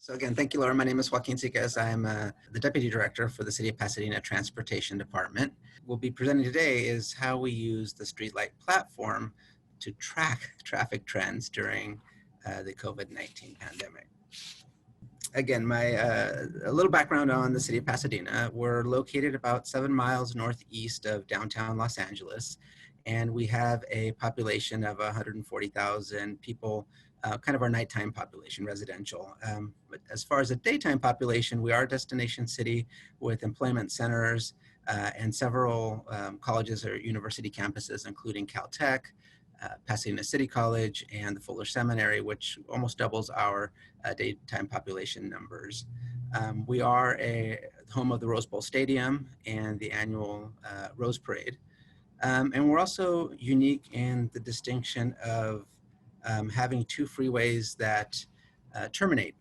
So again, thank you, Laura. My name is Joaquin Siquez. I'm the Deputy Director for the City of Pasadena Transportation Department. What we'll be presenting today is how we use the StreetLight platform to track traffic trends during the COVID-19 pandemic. Again, a little background on the City of Pasadena. We're located about 7 miles northeast of downtown Los Angeles, and we have a population of 140,000 people, kind of our nighttime population, residential. But as far as a daytime population, we are a destination city with employment centers and several colleges or university campuses, including Caltech, Pasadena City College, and the Fuller Seminary, which almost doubles our daytime population numbers. We are a home of the Rose Bowl Stadium and the annual Rose Parade. And we're also unique in the distinction of having two freeways that terminate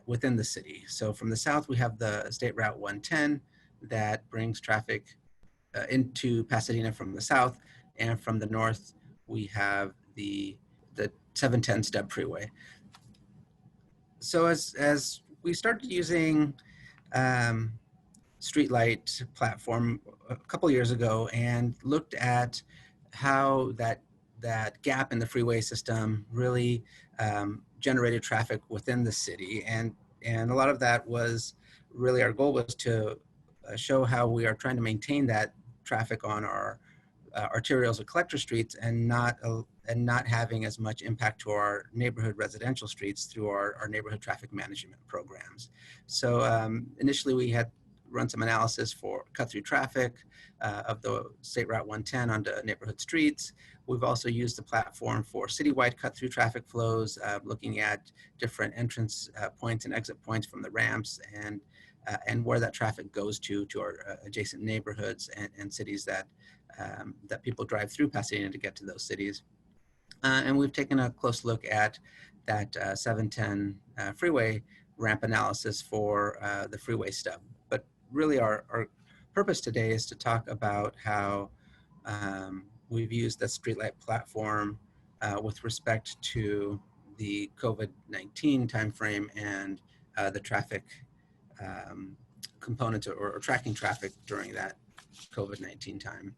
within the city. So from the south, we have the State Route 110 that brings traffic into Pasadena from the south, and from the north, we have the 710 Stub Freeway. So as we started using StreetLight platform a couple years ago and looked at how that gap in the freeway system really generated traffic within the city, and a lot of that was really, our goal was to show how we are trying to maintain that traffic on our arterials or collector streets and not having as much impact to our neighborhood residential streets through our neighborhood traffic management programs. So initially we had run some analysis for cut-through traffic of the State Route 110 onto neighborhood streets. We've also used the platform for citywide cut-through traffic flows, looking at different entrance points and exit points from the ramps, and where that traffic goes to our adjacent neighborhoods and cities that people drive through Pasadena to get to those cities. And we've taken a close look at that 710 freeway ramp analysis for the freeway stub. But really our purpose today is to talk about how we've used the StreetLight platform with respect to the COVID-19 timeframe and the traffic components or tracking traffic during that COVID-19 time.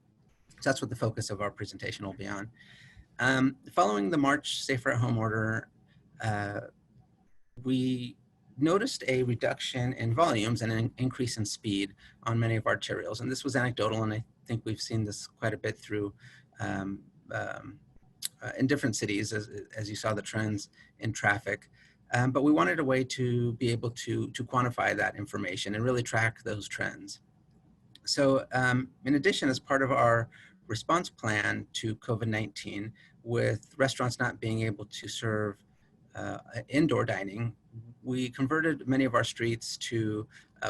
So that's what the focus of our presentation will be on. Following the March Safer at Home order, we noticed a reduction in volumes and an increase in speed on many of our arterials. And this was anecdotal, and I think we've seen this quite a bit through in different cities as you saw the trends in traffic. But we wanted a way to be able to quantify that information and really track those trends. So in addition, as part of our response plan to COVID-19, with restaurants not being able to serve indoor dining, we converted many of our streets to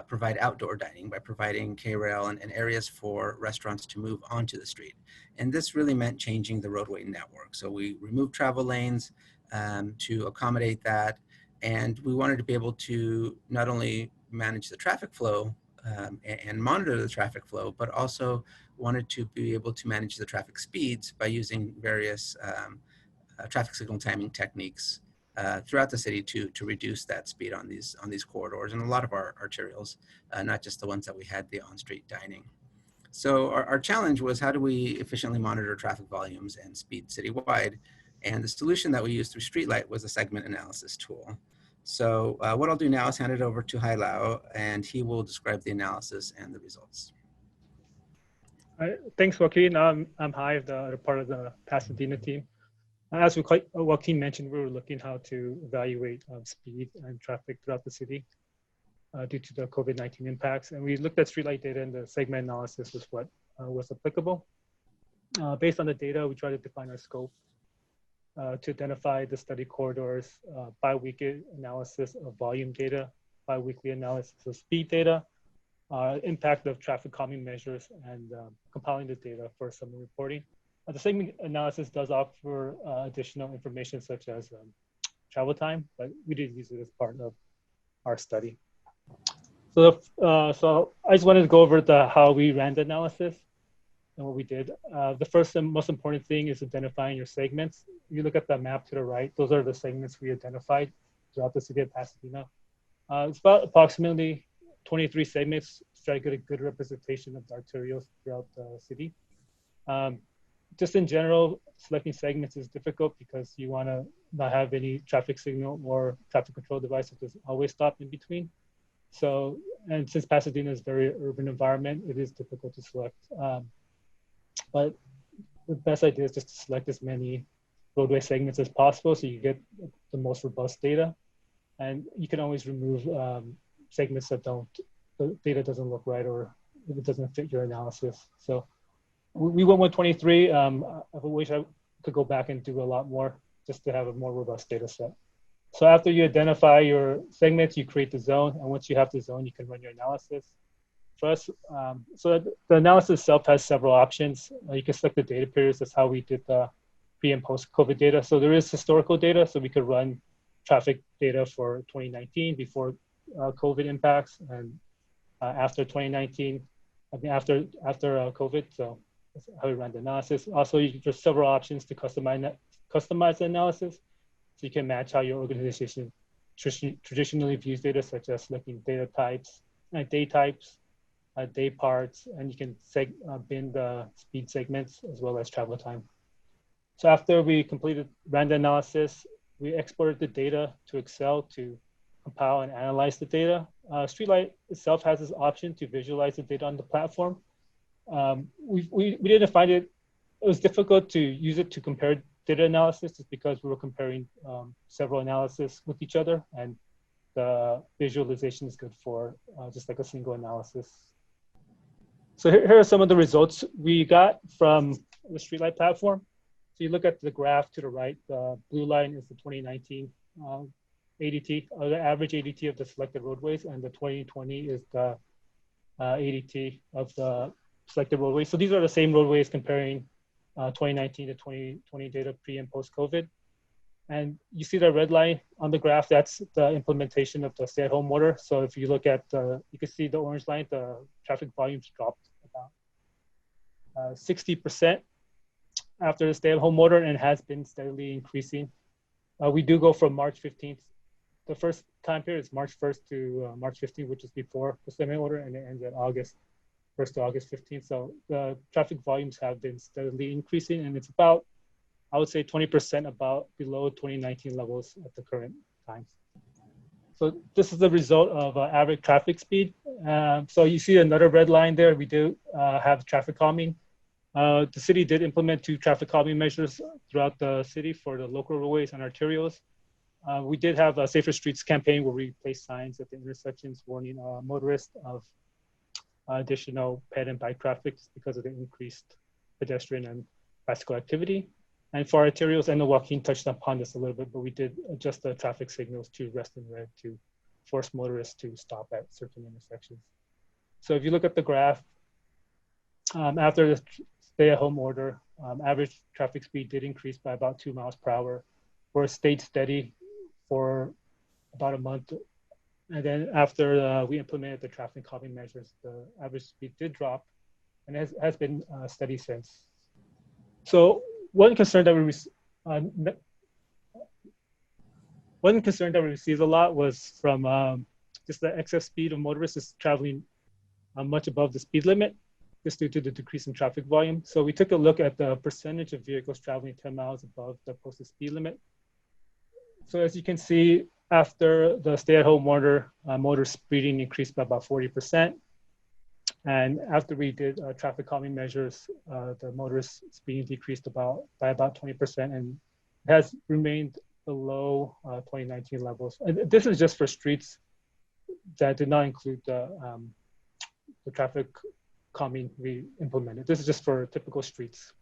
provide outdoor dining by providing K-rail and areas for restaurants to move onto the street. And this really meant changing the roadway network. So we removed travel lanes to accommodate that. And we wanted to be able to not only manage the traffic flow and monitor the traffic flow, but also wanted to be able to manage the traffic speeds by using various traffic signal timing techniques throughout the city to reduce that speed on these corridors and a lot of our arterials, not just the ones that we had the on-street dining. So our challenge was, how do we efficiently monitor traffic volumes and speed citywide? And the solution that we used through StreetLight was a segment analysis tool. So what I'll do now is hand it over to Hai Lau, and he will describe the analysis and the results. Thanks, Joaquin. I'm Hai, the part of the Pasadena team. As Joaquin mentioned, we were looking how to evaluate speed and traffic throughout the city due to the COVID-19 impacts. And we looked at StreetLight data, and the segment analysis was what was applicable. Based on the data, we tried to define our scope to identify the study corridors, bi-weekly analysis of volume data, bi-weekly analysis of speed data, impact of traffic calming measures, and compiling the data for summary reporting. The segment analysis does offer additional information such as travel time, but we didn't use it as part of our study. So I just wanted to go over how we ran the analysis and what we did. The first and most important thing is identifying your segments. You look at the map to the right, those are the segments we identified throughout the city of Pasadena. It's about approximately 23 segments to try to get a good representation of the arterials throughout the city. Just in general, selecting segments is difficult because you want to not have any traffic signal or traffic control device that does always stop in between. So, and since Pasadena is a very urban environment, it is difficult to select. But the best idea is just to select as many roadway segments as possible so you get the most robust data. And you can always remove segments that the data doesn't look right or if it doesn't fit your analysis. So we went with 23. I wish I could go back and do a lot more just to have a more robust data set. So after you identify your segments, you create the zone. And once you have the zone, you can run your analysis. For us, so the analysis itself has several options. You can select the data periods. That's how we did the pre and post COVID data. So there is historical data. So we could run traffic data for 2019 before COVID impacts and after 2019, I mean, after COVID. So that's how we ran the analysis. Also, there's several options to customize the analysis. So you can match how your organization traditionally views data, such as selecting data types, day types, day parts, and you can bin the speed segments as well as travel time. So after we ran the analysis, we exported the data to Excel to compile and analyze the data. StreetLight itself has this option to visualize the data on the platform. We didn't find it was difficult to use it to compare data analysis just because we were comparing several analyses with each other, and the visualization is good for just like a single analysis. So here are some of the results we got from the StreetLight platform. So you look at the graph to the right, the blue line is the 2019 ADT, or the average ADT of the selected roadways, and the 2020 is the ADT of the selected roadways. So these are the same roadways comparing 2019 to 2020 data pre and post COVID. And you see the red line on the graph, that's the implementation of the stay-at-home order. So if you look at, you can see the orange line, the traffic volumes dropped about 60% after the stay-at-home order and has been steadily increasing. We do go from March 15th. The first time period is March 1st to March 15th, which is before the stay-at-home order, and it ends at August 1st to August 15th. So the traffic volumes have been steadily increasing, and it's about, I would say 20% below 2019 levels at the current times. So this is the result of average traffic speed. So you see another red line there. We do have traffic calming. The city did implement 2 traffic calming measures throughout the city for the local roadways and arterials. We did have a Safer Streets campaign where we placed signs at the intersections warning motorists of additional ped and bike traffic because of the increased pedestrian and bicycle activity. And for arterials, I know Joaquin touched upon this a little bit, but we did adjust the traffic signals to rest in red to force motorists to stop at certain intersections. So if you look at the graph, after the stay-at-home order, average traffic speed did increase by about 2 miles per hour, or stayed steady for about a month. And then after we implemented the traffic calming measures, the average speed did drop and has been steady since. So one concern that we received a lot was from just the excess speed of motorists is traveling much above the speed limit, just due to the decrease in traffic volume. So we took a look at the percentage of vehicles traveling 10 miles above the posted speed limit. So as you can see, after the stay-at-home order, motor speeding increased by about 40%. And after we did traffic calming measures, the motorist speeding decreased by about 20% and has remained below 2019 levels. And this is just for streets that did not include the traffic calming we implemented. This is just for typical streets.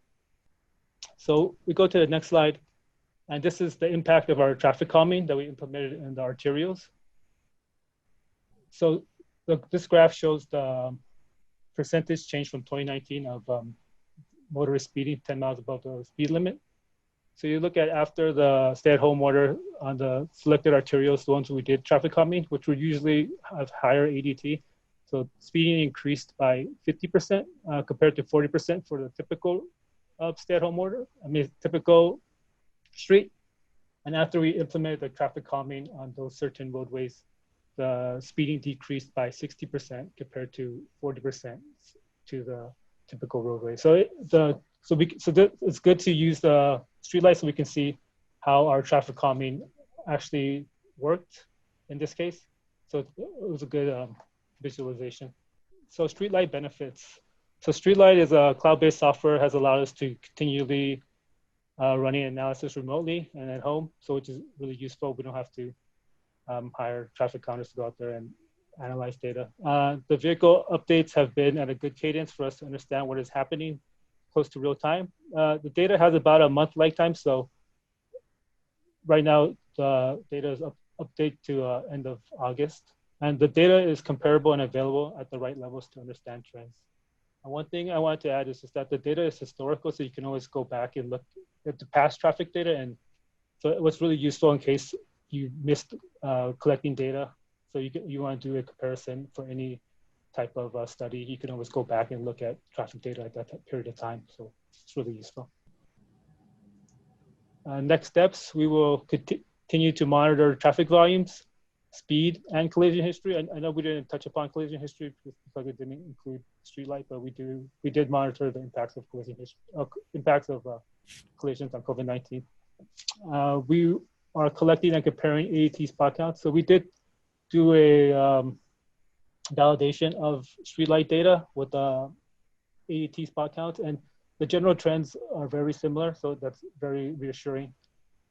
So we go to the next slide. And this is the impact of our traffic calming that we implemented in the arterials. So this graph shows the percentage change from 2019 of motorist speeding 10 miles above the speed limit. So you look at after the stay-at-home order on the selected arterials, the ones we did traffic calming, which would usually have higher ADT. So speeding increased by 50% compared to 40% for the typical stay-at-home order. I mean, typical street. And after we implemented the traffic calming on those certain roadways, the speeding decreased by 60% compared to 40% to the typical roadway. So it's good to use the streetlight so we can see how our traffic calming actually worked in this case. So it was a good visualization. So StreetLight benefits. So StreetLight is a cloud-based software, has allowed us to continually running analysis remotely and at home, so which is really useful. We don't have to hire traffic counters to go out there and analyze data. The vehicle updates have been at a good cadence for us to understand what is happening close to real time. The data has about a month lag time, so right now the data is update to end of August. And the data is comparable and available at the right levels to understand trends. And one thing I wanted to add is just that the data is historical, so you can always go back and look at the past traffic data. And so it was really useful in case you missed collecting data. So you want to do a comparison for any type of study, you can always go back and look at traffic data at that period of time. So it's really useful. Next steps, we will continue to monitor traffic volumes, speed, and collision history. I know we didn't touch upon collision history because it didn't include StreetLight, but we did monitor the impacts of collision history, collisions on COVID-19. We are collecting and comparing AAT spot counts. So we did do a validation of StreetLight data with AAT spot counts, and the general trends are very similar. So that's very reassuring.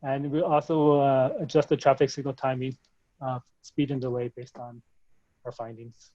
And we also adjust the traffic signal timing, speed and delay based on our findings.